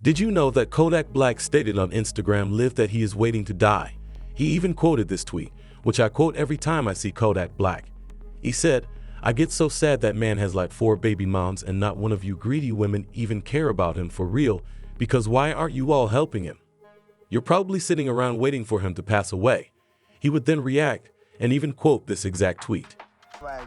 Did you know that Kodak Black stated on Instagram Live that he is waiting to die? He even quoted this tweet, which I quote every time I see Kodak Black. He said, "I get so sad that man has like 4 baby moms and not one of you greedy women even care about him for real, because why aren't you all helping him? You're probably sitting around waiting for him to pass away." He would then react and even quote this exact tweet. Right,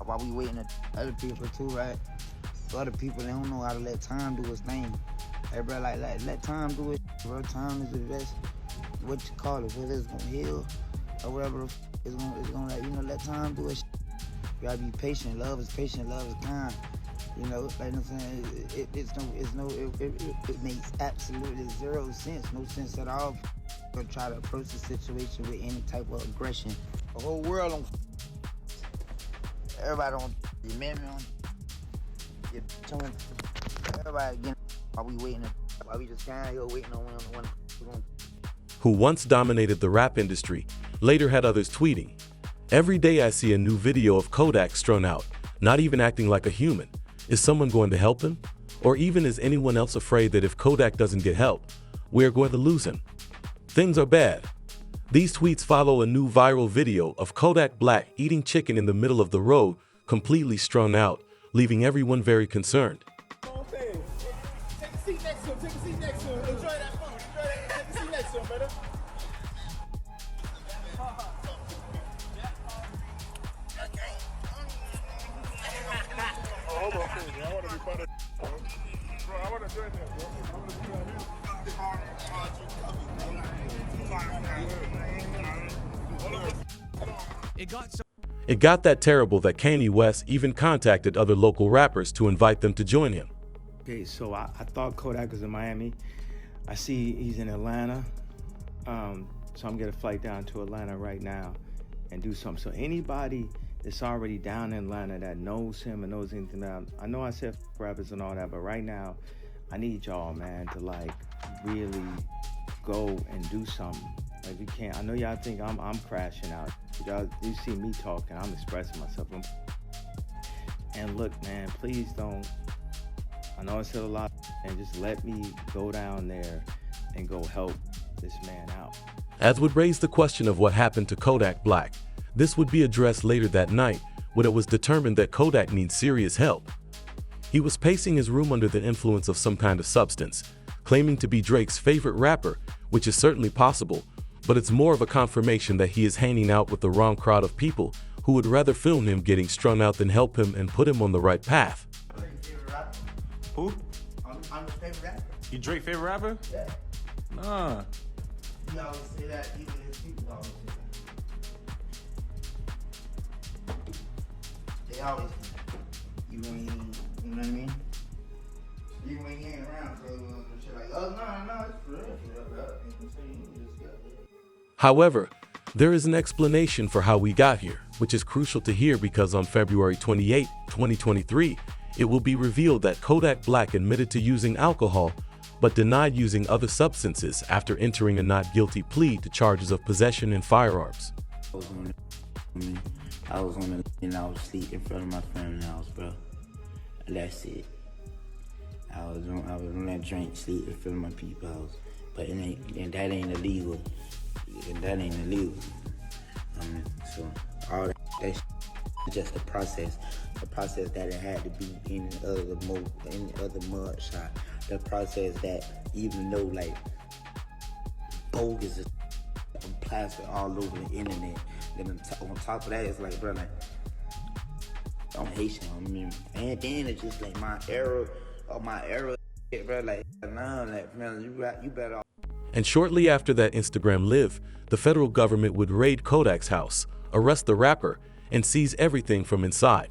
while we waiting on other people too, right? Other people, they don't know how to let time do its thing. Hey, bro, like let time do it, bro. Time is the best, what you call it, whether it's gonna heal or whatever, it's gonna let, let time do it. You gotta be patient. Love is patient, love is kind. Like I'm saying, it makes absolutely zero sense, no sense at all. To try to approach the situation with any type of aggression. The whole world on. Everybody on. You man on. Everybody again. While we waiting, while we just kind of here waiting on one. Who once dominated the rap industry, later had others tweeting, "Every day I see a new video of Kodak strung out, not even acting like a human. Is someone going to help him? Or even is anyone else afraid that if Kodak doesn't get help, we're going to lose him? Things are bad." These tweets follow a new viral video of Kodak Black eating chicken in the middle of the road, completely strung out, leaving everyone very concerned. Take a seat next to him. Take a seat next to him. Enjoy that food. Enjoy that. Take a seat next to him, brother. Hold on, please. I want to be part of. Bro, I want to join them, bro. I want to be on here. It got that terrible that Kanye West even contacted other local rappers to invite them to join him. Okay, so I thought Kodak was in Miami. I see he's in Atlanta. So I'm getting a flight down to Atlanta right now and do something. So anybody that's already down in Atlanta that knows him and knows anything about him, I know I said rappers and all that, but right now I need y'all, man, to like really go and do something. Like we can't, I know y'all think I'm crashing out. Y'all, you see me talking, I'm expressing myself. And look, man, please don't, I know I said a lot, and just let me go down there and go help this man out. As would raise the question of what happened to Kodak Black. This would be addressed later that night when it was determined that Kodak needs serious help. He was pacing his room under the influence of some kind of substance, claiming to be Drake's favorite rapper, which is certainly possible, but it's more of a confirmation that he is hanging out with the wrong crowd of people who would rather film him getting strung out than help him and put him on the right path. Who? I'm his favorite rapper. You Drake favorite rapper? Yeah. Nah. He always say that, even his people always say that. They always say that. You know what I mean? Even when he ain't around, so shit like, oh, no, it's for real, bro. However, there is an explanation for how we got here, which is crucial to hear because on February 28, 2023, it will be revealed that Kodak Black admitted to using alcohol, but denied using other substances after entering a not guilty plea to charges of possession and firearms. I was on I was asleep in front of my family house, bro. That's it. I was on that drink, sleep in front of my people's house. But that ain't illegal. That ain't illegal. So all that's just the process that it had to be in the other mud shot. The process that even though like bogus is plastered all over the internet, then on top of that it's like, bro, like I'm Haitian. I mean, and then it's just like my era, bro. Like nah, like man, you better off. And shortly after that Instagram Live, the federal government would raid Kodak's house, arrest the rapper, and seize everything from inside.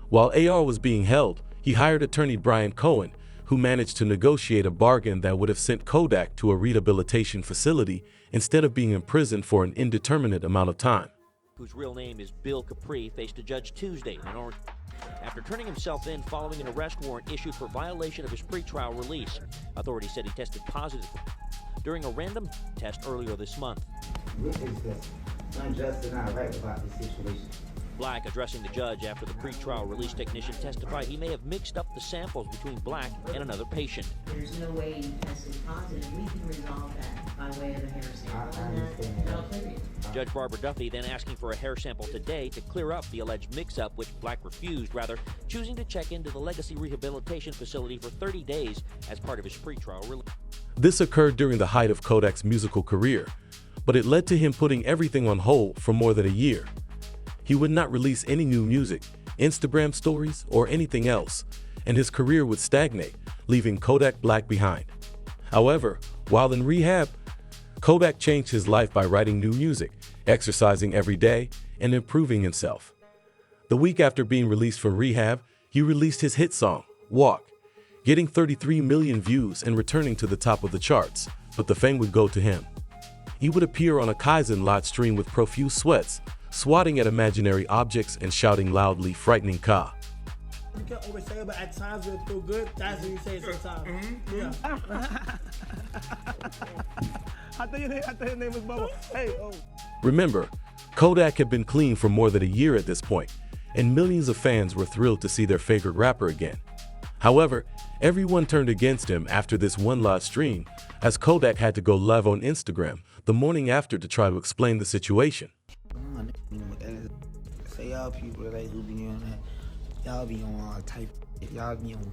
While AR was being held, he hired attorney Brian Cohen, who managed to negotiate a bargain that would have sent Kodak to a rehabilitation facility instead of being imprisoned for an indeterminate amount of time. Whose real name is Bill Capri, faced a judge Tuesday after turning himself in following an arrest warrant issued for violation of his pretrial release. Authorities said he tested positive during a random test earlier this month. This is unjust and not right about this situation. Black, addressing the judge after the pretrial release technician testified he may have mixed up the samples between Black and another patient. There's no way you tested positive. We can resolve that by way of a hair sample, and that'll clear you. Judge Barbara Duffy then asking for a hair sample today to clear up the alleged mix-up, which Black refused, rather choosing to check into the Legacy Rehabilitation Facility for 30 days as part of his pretrial release. This occurred during the height of Kodak's musical career, but it led to him putting everything on hold for more than a year. He would not release any new music, Instagram stories, or anything else, and his career would stagnate, leaving Kodak Black behind. However, while in rehab, Kodak changed his life by writing new music, exercising every day, and improving himself. The week after being released from rehab, he released his hit song, Walk, getting 33 million views and returning to the top of the charts, but the fame would go to him. He would appear on a Kaizen live stream with profuse sweats, swatting at imaginary objects and shouting loudly, frightening Ka. You can always say, but at times when it feel good, that's what you say sometimes. Yeah. I thought your name was Bubba. Hey, oh. Remember, Kodak had been clean for more than a year at this point, and millions of fans were thrilled to see their favorite rapper again. However, everyone turned against him after this one live stream, as Kodak had to go live on Instagram the morning after to try to explain the situation. Say y'all people that who be on that, y'all be on all type, y'all be on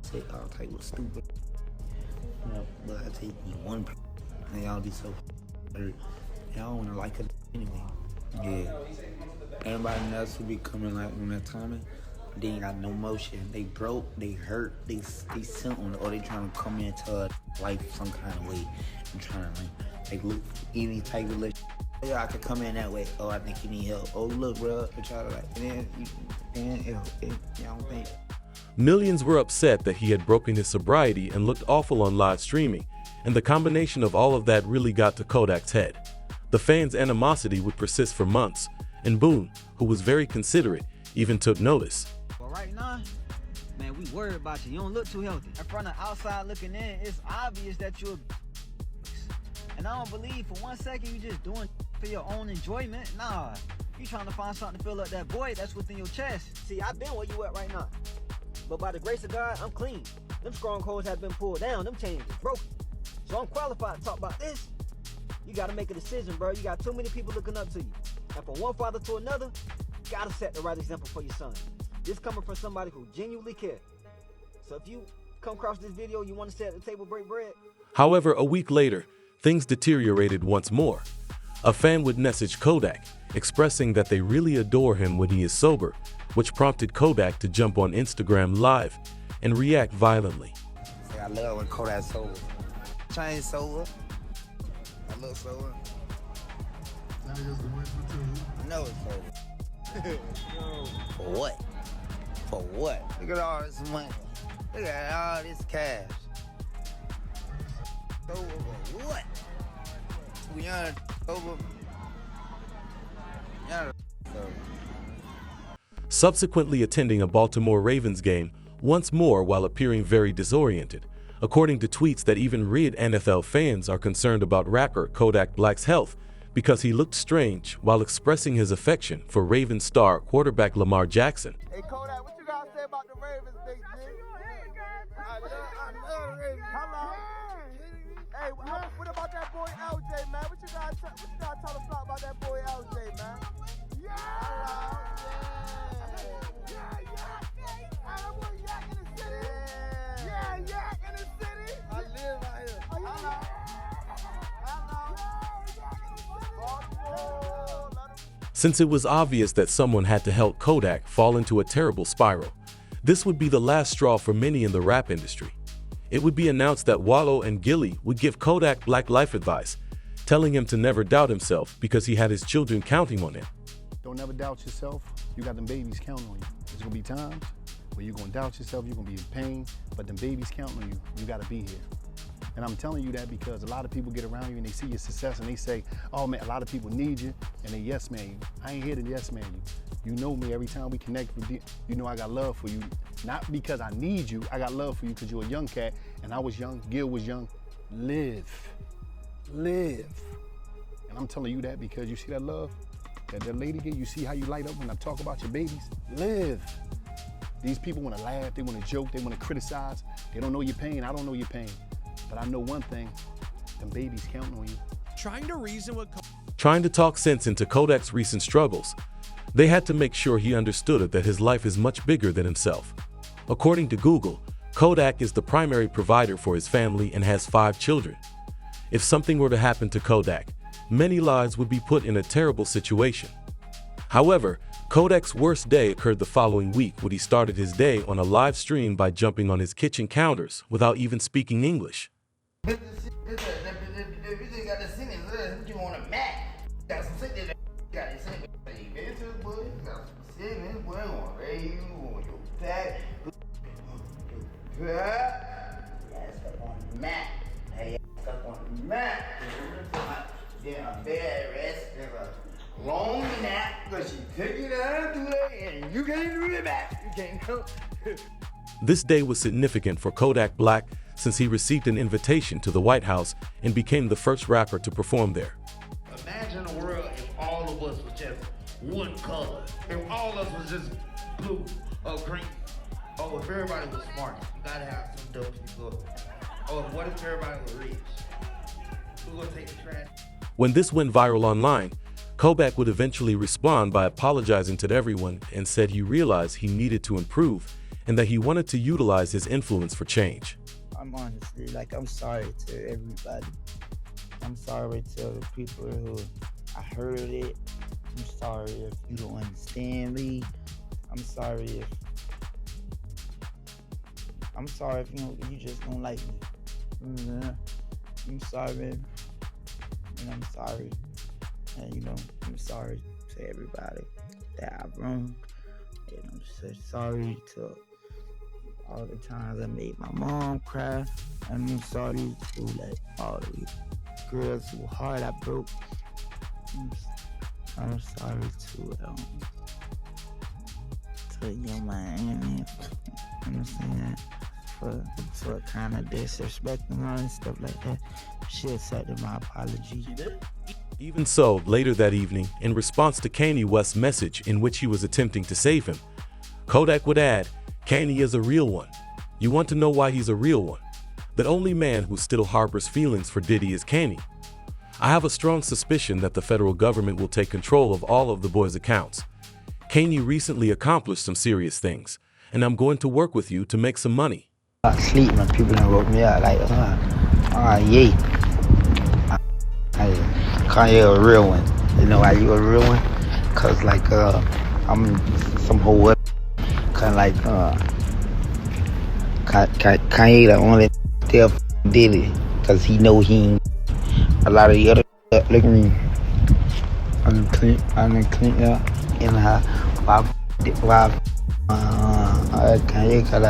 say all type of stupid. You know, but I take you one person, and y'all be so hurt. Y'all wanna like it anyway. Yeah. Everybody else who be coming like on that timing, they ain't got no motion. They broke, they hurt, they something, or they trying to come into life some kind of way and trying to like look any type of lift. Yeah, I could come in that way. Oh, I think you need help. Oh, look, bro. I try to like, and then you don't think. Millions were upset that he had broken his sobriety and looked awful on live streaming, and the combination of all of that really got to Kodak's head. The fans' animosity would persist for months, and Boone, who was very considerate, even took notice. But right now, man, we worried about you. You don't look too healthy. And from the outside looking in, it's obvious that you're and I don't believe for one second you just doing for your own enjoyment. Nah, you trying to find something to fill up that void that's within your chest. See, I've been where you at right now. But by the grace of God, I'm clean. Them strongholds have been pulled down. Them chains is broken. So I'm qualified to talk about this. You got to make a decision, bro. You got too many people looking up to you. And from one father to another, you got to set the right example for your son. This coming from somebody who genuinely cares. So if you come across this video, you want to sit at the table, break bread. However, a week later, things deteriorated once more. A fan would message Kodak, expressing that they really adore him when he is sober, which prompted Kodak to jump on Instagram Live and react violently. I love when Kodak's sober. Change sober. I look sober. I know it's sober. For what? For what? Look at all this money. Look at all this cash. Sober for what? We are sober. Subsequently attending a Baltimore Ravens game once more while appearing very disoriented, according to tweets that even read NFL fans are concerned about rapper Kodak Black's health because he looked strange while expressing his affection for Ravens star quarterback Lamar Jackson. Hey, Kodak, what you got to say about the Ravens, big G? I love the Ravens. Hello. Hey, what about that boy LJ, man? What you got to tell the flock about that boy LJ, man? Yeah! Hello. That boy Yak in the city. Yeah, Yak in the city. I live right here. Hello. Since it was obvious that someone had to help Kodak fall into a terrible spiral, this would be the last straw for many in the rap industry. It would be announced that Wallow and Gilly would give Kodak Black life advice, telling him to never doubt himself because he had his children counting on him. Don't never doubt yourself. You got them babies counting on you. There's gonna be times where you're gonna doubt yourself, you're gonna be in pain, but them babies counting on you. You gotta be here. And I'm telling you that because a lot of people get around you and they see your success and they say, oh man, a lot of people need you, and they yes man you. I ain't here to yes man you. You know me, every time we connect with you, you know I got love for you. Not because I need you, I got love for you because you're a young cat and I was young, Gil was young. Live. And I'm telling you that because you see that love, That lady here, you see how you light up when I talk about your babies? Live. These people want to laugh, they want to joke, they want to criticize. They don't know your pain, I don't know your pain. But I know one thing, them babies counting on you. Trying to talk sense into Kodak's recent struggles, they had to make sure he understood that his life is much bigger than himself. According to Google, Kodak is the primary provider for his family and has 5 children. If something were to happen to Kodak, many lives would be put in a terrible situation. However, Kodak's worst day occurred the following week when he started his day on a live stream by jumping on his kitchen counters without even speaking English. Long nap, because she take it out and do that, and you can't do it back. You can't come. This day was significant for Kodak Black since he received an invitation to the White House and became the first rapper to perform there. Imagine a world if all of us was just one color. If all of us was just blue or green. Oh, if everybody was smart, you gotta have some dope people. Oh, what if everybody was rich? Who's gonna take the trash? When this went viral online, Kodak would eventually respond by apologizing to everyone and said he realized he needed to improve and that he wanted to utilize his influence for change. I'm honestly, I'm sorry to everybody. I'm sorry to the people who I heard it. I'm sorry if you don't understand me. I'm sorry if you just don't like me. I'm sorry, and I'm sorry. And I'm sorry to everybody that I've wronged. And I'm so sorry to all the times I made my mom cry. And I'm sorry to all the girls whose heart I broke. I'm sorry to young man. I'm saying for kind of disrespecting her and stuff like that. She accepted my apology. Even so, later that evening, in response to Kanye West's message in which he was attempting to save him, Kodak would add, "Kanye is a real one. You want to know why he's a real one? The only man who still harbors feelings for Diddy is Kanye. I have a strong suspicion that the federal government will take control of all of the boys' accounts. Kanye recently accomplished some serious things, and I'm going to work with you to make some money." I sleep when people done woke me up yeah. Kanye a real one. You know why you a real one? Cause I'm some whole Kanye the only still did it. Cause he know he ain't a lot of the other look at me. I done clean up in her Kanye cause